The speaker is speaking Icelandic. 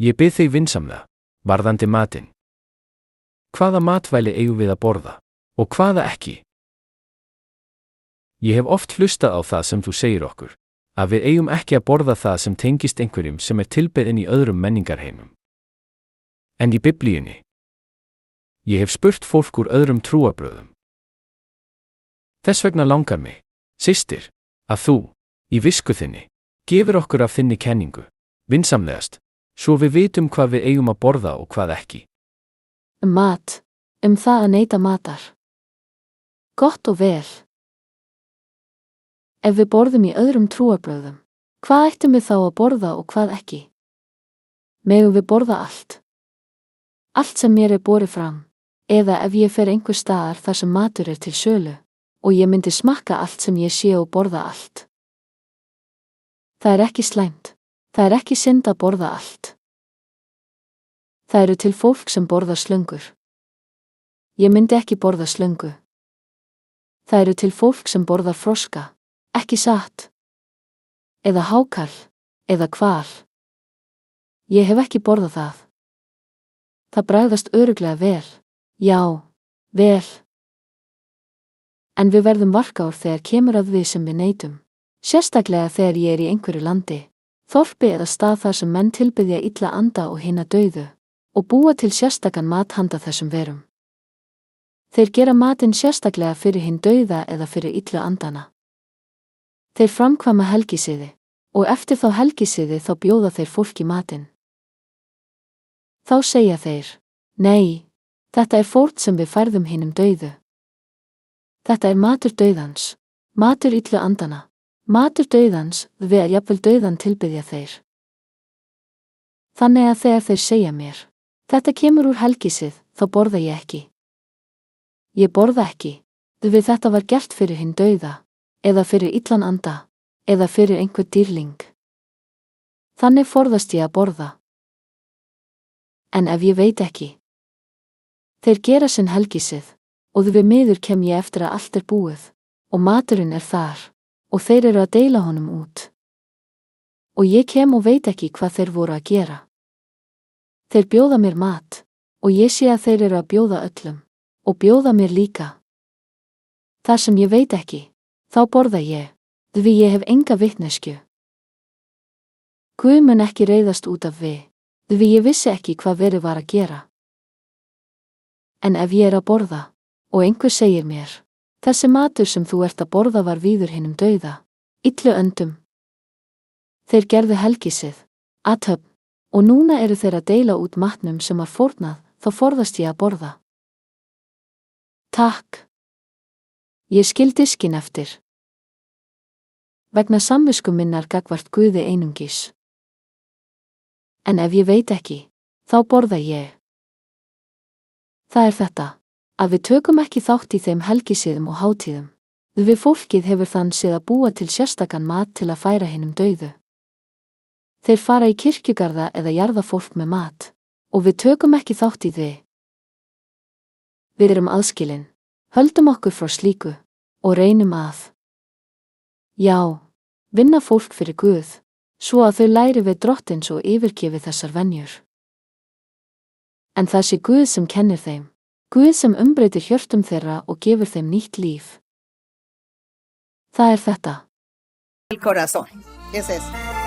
Ég bið þig vinsamlega, varðandi matinn. Hvaða matvæli eigum við að borða, og hvaða ekki? Ég hef oft hlustað á það sem þú segir okkur, að við eigum ekki að borða það sem tengist einhverjum sem tilbeðinn í öðrum menningarheimum. En í Biblíunni? Ég hef spurt fólk úr öðrum trúarbrögðum. Þess vegna langar mig, systir, að þú, í visku þinni, gefur okkur af þinni kenningu, vinsamlegast, svo við vitum hvað við eigum að borða og hvað ekki. Mat, það að neita matar. Gott og vel. Ef við borðum í öðrum trúarbrögðum, hvað ættum við þá að borða og hvað ekki? Megum við borða allt? Allt sem mér borið fram, eða ef ég fer einhver staðar þar sem matur til sölu, og ég myndi smakka allt sem ég sé og borða allt. Það ekki slæmt, það ekki synd að borða allt. Það eru til fólk sem borðar slöngur. Ég myndi ekki borða slöngu. Það eru til fólk sem borðar froska, ekki satt. Eða hákarl, eða hval. Ég hef ekki borðað það. Það bragðast örugglega vel, já, vel. En við verðum varkár þegar kemur að við sem við neytum. Sérstaklega þegar ég í einhverju landi, þorpi eða stað þar sem menn tilbiðja illa anda og hina dauðu, og búa til sérstakan mat handa þessum verum. Þeir gera matinn sérstaklega fyrir hinn dauða eða fyrir illu andana. Þeir framkvæma helgisiði, og eftir þá helgisiði þá bjóða þeir fólki matinn. Þá segja þeir, nei, þetta fórn sem við færðum hinum dauðu. Þetta matur dauðans, matur illu andana, matur dauðans, við jafnvel dauðan tilbiðja þeir. Þannig að þegar þeir segja mér, þetta kemur úr helgisið, þá borða ég ekki. Ég borða ekki, við þetta var gert fyrir hinn dauða, eða fyrir illan anda, eða fyrir einhver dýrling. Þannig forðast ég að borða. En ef ég veit ekki, þeir gera sinn helgisið, og við miður kem ég eftir að allt búið, og maturinn þar, og þeir eru að deila honum út. Og ég kem og veit ekki hvað þeir voru að gera. Þeir bjóða mér mat, og ég sé að þeir eru að bjóða öllum, og bjóða mér líka. Þar sem ég veit ekki, þá borða ég, því ég hef enga vitneskju. Guð mun ekki reiðast út af við, því ég vissi ekki hvað verið var að gera. En ef ég að borða, og einhver segir mér, þessi matur sem þú að borða var víður hinum dauða, illu öndum. Þeir gerðu helgisið, athöfn, og núna eru þeir að deila út matnum sem var fórnað, þá forðast ég að borða. Takk. Ég skil diskinn eftir. Vegna samvisku minnar gagvart Guði einungis. En ef ég veit ekki, þá borða ég. Það þetta, að við tökum ekki þátt í þeim helgisiðum og hátíðum. Við fólkið hefur þann séð að búa til sérstakan mat til að færa hinum dauðu. Þeir fara í kirkjugarða eða jarða fólk með mat, og við tökum ekki þátt í því. Við erum aðskilin, höldum okkur frá slíku, og reynum að. Já, vinna fólk fyrir Guð, svo að þau læri við Drottins og yfirgefi þessar venjur. En það sé Guð sem kennir þeim, Guð sem umbreytir hjörtum þeirra og gefur þeim nýtt líf. Það þetta. El corazón, es eso.